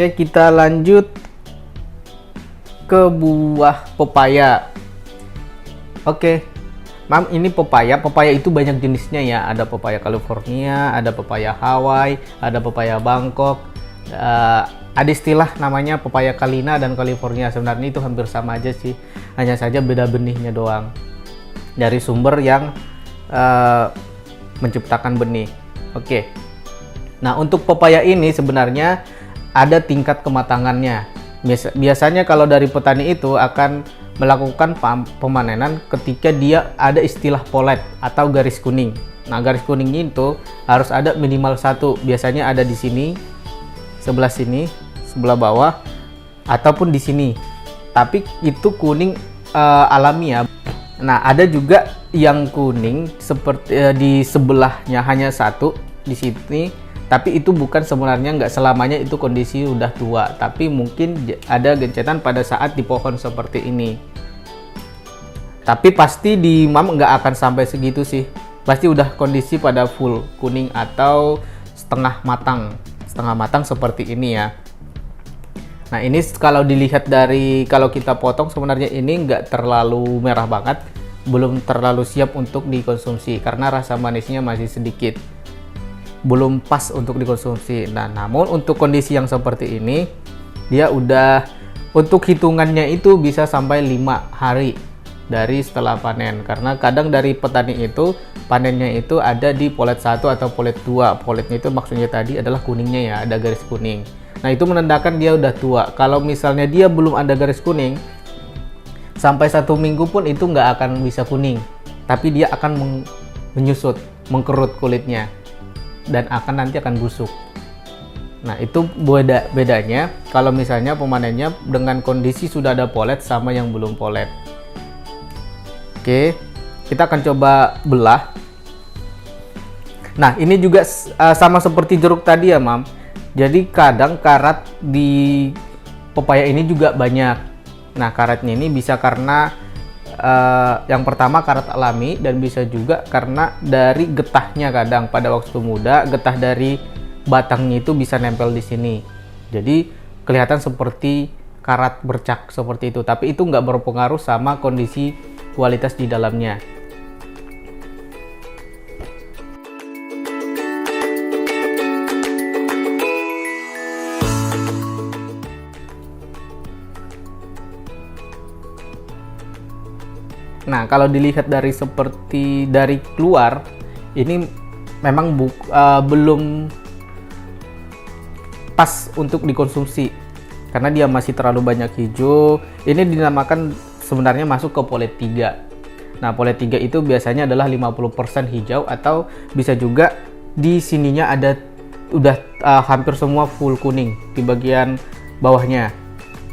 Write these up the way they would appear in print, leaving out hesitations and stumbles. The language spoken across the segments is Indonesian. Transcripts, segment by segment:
Oke, kita lanjut ke buah pepaya. Oke, Mam, ini pepaya. Pepaya itu banyak jenisnya ya. Ada pepaya California, ada pepaya Hawaii, ada pepaya Bangkok. Ada istilah namanya pepaya Kalina dan California. Sebenarnya itu hampir sama aja sih. Hanya saja beda benihnya doang. Dari sumber yang menciptakan benih. Oke. Nah, untuk pepaya ini sebenarnya ada tingkat kematangannya. Biasanya kalau dari petani itu akan melakukan pemanenan ketika dia ada istilah polet atau garis kuning. Nah, garis kuningnya itu harus ada minimal satu. Biasanya ada di sini, sebelah sini, sebelah bawah, ataupun di sini. Tapi itu kuning alami ya. Nah, ada juga yang kuning seperti di sebelahnya hanya satu di sini. Tapi itu bukan sebenarnya, nggak selamanya itu kondisi udah tua, tapi mungkin ada gencetan pada saat di pohon seperti ini. Tapi pasti di Mam nggak akan sampai segitu sih. Pasti udah kondisi pada full kuning atau setengah matang seperti ini ya. Nah, ini kalau dilihat dari kalau kita potong sebenarnya ini nggak terlalu merah banget, belum terlalu siap untuk dikonsumsi karena rasa manisnya masih sedikit. Belum pas untuk dikonsumsi. Nah, namun untuk kondisi yang seperti ini, dia udah untuk hitungannya itu bisa sampai 5 hari dari setelah panen. Karena kadang dari petani itu panennya itu ada di polet 1 atau polet 2. Poletnya itu maksudnya tadi adalah kuningnya ya, ada garis kuning. Nah, itu menandakan dia udah tua. Kalau misalnya dia belum ada garis kuning, sampai 1 minggu pun itu nggak akan bisa kuning. Tapi dia akan menyusut, mengkerut kulitnya. Dan nanti akan busuk. Nah, itu bedanya kalau misalnya pemanennya dengan kondisi sudah ada polet sama yang belum polet. Oke, kita akan coba belah. Nah, ini juga sama seperti jeruk tadi ya, Mam. Jadi kadang karat di pepaya ini juga banyak. Nah, karatnya ini bisa karena yang pertama karat alami, dan bisa juga karena dari getahnya. Kadang pada waktu muda getah dari batangnya itu bisa nempel di sini, jadi kelihatan seperti karat bercak seperti itu. Tapi itu nggak berpengaruh sama kondisi kualitas di dalamnya. Nah, kalau dilihat dari seperti dari keluar, ini memang belum pas untuk dikonsumsi karena dia masih terlalu banyak hijau. Ini dinamakan sebenarnya masuk ke polet 3. Nah, polet 3 itu biasanya adalah 50% hijau, atau bisa juga di sininya ada udah hampir semua full kuning di bagian bawahnya.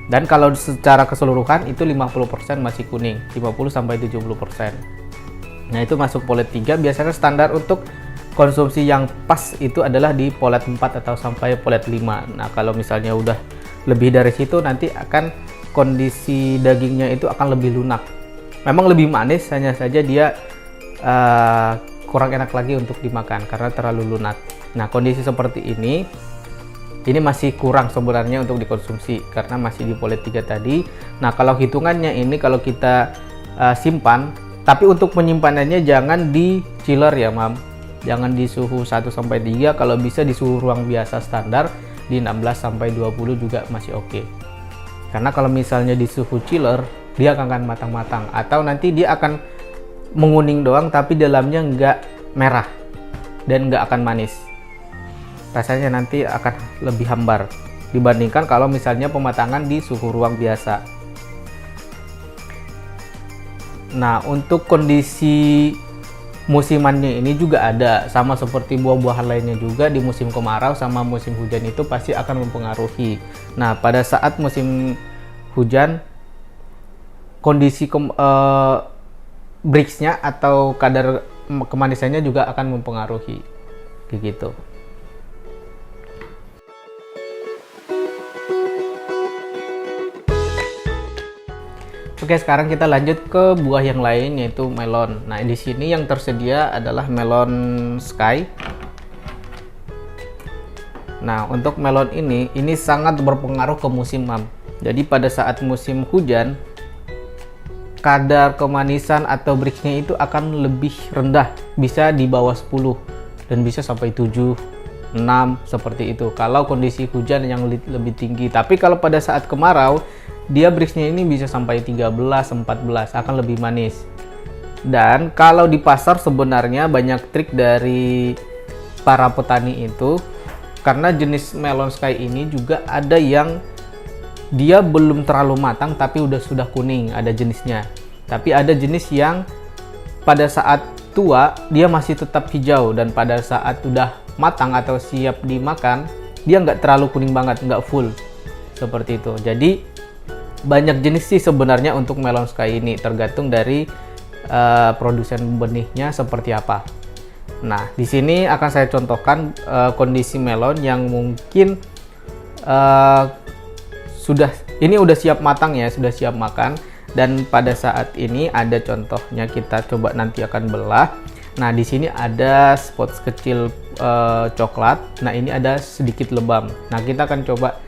Dan kalau secara keseluruhan itu 50% masih kuning, 50-70%. Nah, itu masuk polet 3. Biasanya standar untuk konsumsi yang pas itu adalah di polet 4 atau sampai polet 5. Nah, kalau misalnya udah lebih dari situ, nanti akan kondisi dagingnya itu akan lebih lunak. Memang lebih manis, hanya saja dia kurang enak lagi untuk dimakan karena terlalu lunak. Nah, kondisi seperti ini masih kurang sebenarnya untuk dikonsumsi karena masih di polet 3 tadi. Nah, kalau hitungannya ini kalau kita simpan, tapi untuk penyimpanannya jangan di chiller ya, Mam. Jangan di suhu 1-3, kalau bisa di suhu ruang biasa standar di 16-20 juga masih oke. Karena kalau misalnya di suhu chiller, dia akan matang-matang, atau nanti dia akan menguning doang tapi dalamnya nggak merah dan nggak akan manis. Rasanya nanti akan lebih hambar dibandingkan kalau misalnya pematangan di suhu ruang biasa. Nah, untuk kondisi musimannya ini juga ada, sama seperti buah-buahan lainnya juga. Di musim kemarau sama musim hujan itu pasti akan mempengaruhi. Nah, pada saat musim hujan, kondisi Brix-nya atau kadar kemanisannya juga akan mempengaruhi, kayak gitu. Oke, sekarang kita lanjut ke buah yang lain, yaitu melon. Nah, di sini yang tersedia adalah melon Sky. Nah, untuk melon ini sangat berpengaruh ke musim, Mam. Jadi pada saat musim hujan, kadar kemanisan atau Brix-nya itu akan lebih rendah, bisa di bawah 10 dan bisa sampai 7, 6 seperti itu kalau kondisi hujan yang lebih tinggi. Tapi kalau pada saat kemarau, dia Brix-nya ini bisa sampai 13, 14, akan lebih manis. Dan kalau di pasar sebenarnya banyak trik dari para petani itu, karena jenis melon sky ini juga ada yang dia belum terlalu matang tapi sudah kuning, ada jenisnya. Tapi ada jenis yang pada saat tua dia masih tetap hijau, dan pada saat udah matang atau siap dimakan dia nggak terlalu kuning banget, nggak full seperti itu. Jadi banyak jenis sih sebenarnya untuk melon sky ini, tergantung dari produsen benihnya seperti apa. Nah, di sini akan saya contohkan kondisi melon yang mungkin udah siap matang ya, sudah siap makan. Dan pada saat ini ada contohnya, kita coba nanti akan belah. Nah, di sini ada spot kecil coklat. Nah, ini ada sedikit lebam. Nah, kita akan coba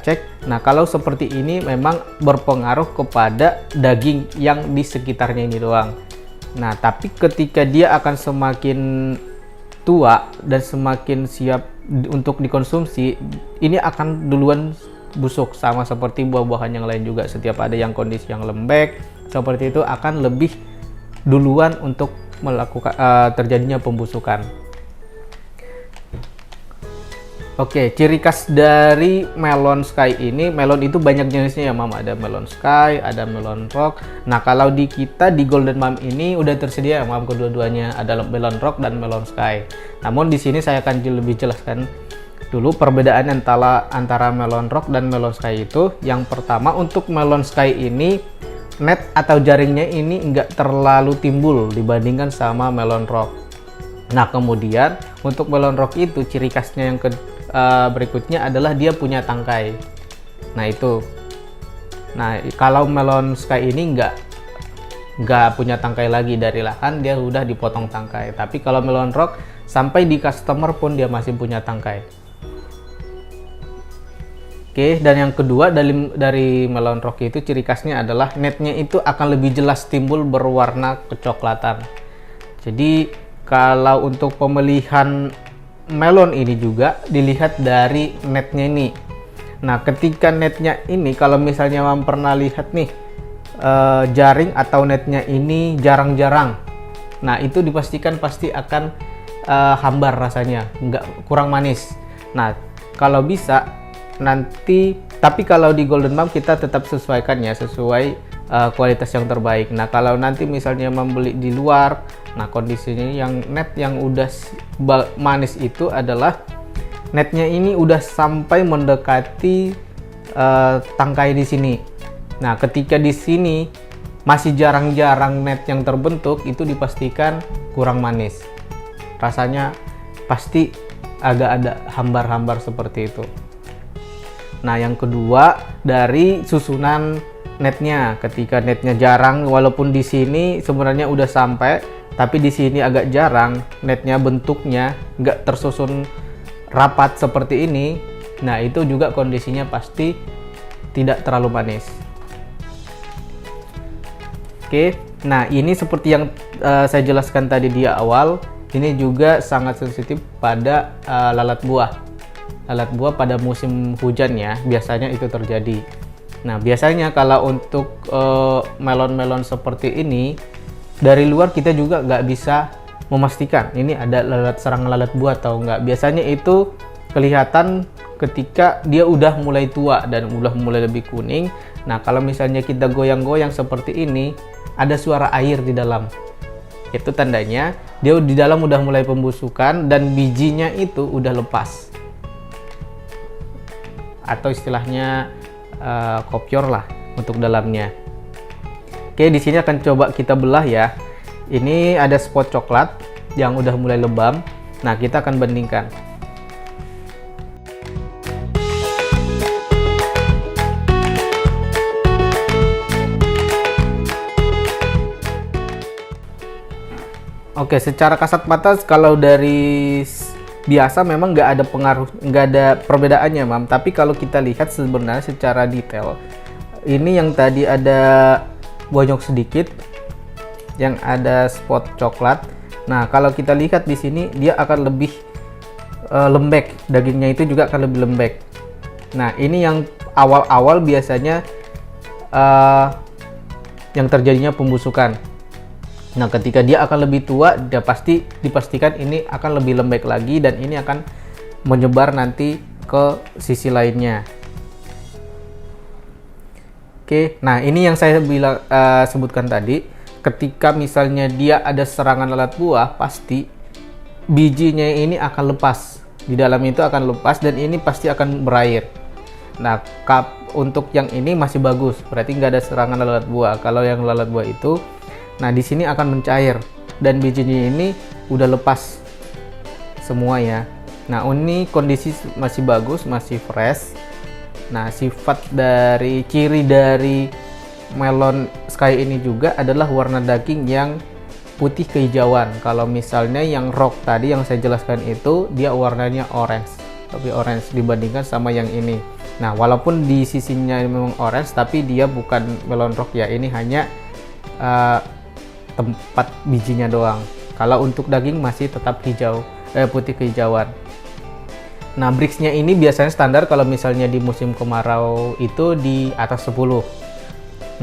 cek. Nah, kalau seperti ini memang berpengaruh kepada daging yang di sekitarnya ini doang. Nah, tapi ketika dia akan semakin tua dan semakin siap untuk dikonsumsi, ini akan duluan busuk, sama seperti buah-buahan yang lain juga. Setiap ada yang kondisi yang lembek seperti itu akan lebih duluan untuk melakukan terjadinya pembusukan. Oke, ciri khas dari melon sky ini, melon itu banyak jenisnya ya, Mam. Ada melon sky, ada melon rock. Nah, kalau di kita di Golden Mom ini udah tersedia ya, Mam, kedua-duanya, ada melon rock dan melon sky. Namun di sini saya akan lebih jelaskan dulu perbedaan antara melon rock dan melon sky itu. Yang pertama, untuk melon sky ini net atau jaringnya ini enggak terlalu timbul dibandingkan sama melon rock. Nah, kemudian untuk melon rock itu ciri khasnya yang berikutnya adalah dia punya tangkai. Nah, itu. Nah, kalau melon sky ini enggak punya tangkai lagi, dari lahan dia udah dipotong tangkai. Tapi kalau melon rock sampai di customer pun dia masih punya tangkai. Oke, dan yang kedua dari melon rock itu ciri khasnya adalah netnya itu akan lebih jelas timbul berwarna kecoklatan. Jadi kalau untuk pemilihan melon ini juga dilihat dari netnya ini. Nah, ketika netnya ini, kalau misalnya Mam pernah lihat nih jaring atau netnya ini jarang-jarang, nah itu dipastikan pasti akan hambar rasanya, kurang manis. Nah, kalau bisa nanti, tapi kalau di Golden Mom kita tetap sesuaikan ya, sesuai kualitas yang terbaik. Nah, kalau nanti misalnya membeli di luar, nah kondisinya yang net yang udah manis itu adalah netnya ini udah sampai mendekati tangkai di sini. Nah, ketika di sini masih jarang-jarang net yang terbentuk, itu dipastikan kurang manis. Rasanya pasti agak ada hambar-hambar seperti itu. Nah, yang kedua dari susunan netnya. Ketika netnya jarang, walaupun di sini sebenarnya udah sampai, tapi di sini agak jarang, netnya bentuknya nggak tersusun rapat seperti ini. Nah, itu juga kondisinya pasti tidak terlalu manis. Oke, nah ini seperti yang saya jelaskan tadi di awal, ini juga sangat sensitif pada lalat buah. Lalat buah pada musim hujan ya, biasanya itu terjadi. Nah, biasanya kalau untuk melon-melon seperti ini, dari luar kita juga nggak bisa memastikan ini ada serangan lalat buah atau nggak. Biasanya itu kelihatan ketika dia udah mulai tua dan udah mulai lebih kuning. Nah, kalau misalnya kita goyang-goyang seperti ini, ada suara air di dalam. Itu tandanya dia di dalam udah mulai pembusukan dan bijinya itu udah lepas. Atau istilahnya kopior lah untuk dalamnya. Oke, di sini akan coba kita belah ya. Ini ada spot coklat yang udah mulai lebam. Nah, kita akan bandingkan. Oke, secara kasat mata kalau dari biasa memang nggak ada pengaruh, nggak ada perbedaannya, Mam. Tapi kalau kita lihat sebenarnya secara detail, ini yang tadi ada bonyok sedikit, yang ada spot coklat. Nah, kalau kita lihat di sini dia akan lebih lembek, dagingnya itu juga akan lebih lembek. Nah, ini yang awal-awal biasanya yang terjadinya pembusukan. Nah, ketika dia akan lebih tua, dia pasti dipastikan ini akan lebih lembek lagi dan ini akan menyebar nanti ke sisi lainnya. Oke, nah ini yang saya bilang sebutkan tadi, ketika misalnya dia ada serangan lalat buah, pasti bijinya ini akan lepas. Di dalam itu akan lepas dan ini pasti akan berair. Nah, untuk yang ini masih bagus, berarti nggak ada serangan lalat buah. Kalau yang lalat buah itu, nah di sini akan mencair dan bijinya ini udah lepas semua ya. Nah, ini kondisi masih bagus, masih fresh. Nah, ciri dari melon sky ini juga adalah warna daging yang putih kehijauan. Kalau misalnya yang rock tadi yang saya jelaskan itu dia warnanya orange, lebih orange dibandingkan sama yang ini. Nah, walaupun di sisinya memang orange, tapi dia bukan melon rock ya, ini hanya tempat bijinya doang. Kalau untuk daging masih tetap putih kehijauan. Nah, Brix-nya ini biasanya standar kalau misalnya di musim kemarau itu di atas 10.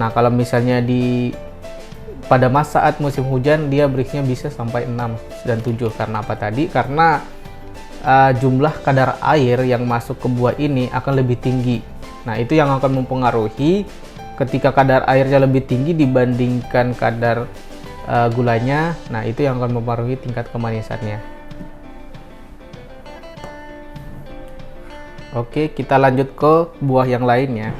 Nah, kalau misalnya pada saat musim hujan dia Brix-nya bisa sampai 6 dan 7. Karena apa tadi? Karena jumlah kadar air yang masuk ke buah ini akan lebih tinggi. Nah, itu yang akan mempengaruhi ketika kadar airnya lebih tinggi dibandingkan kadar gulanya. Nah, itu yang akan mempengaruhi tingkat kemanisannya. Oke, kita lanjut ke buah yang lainnya.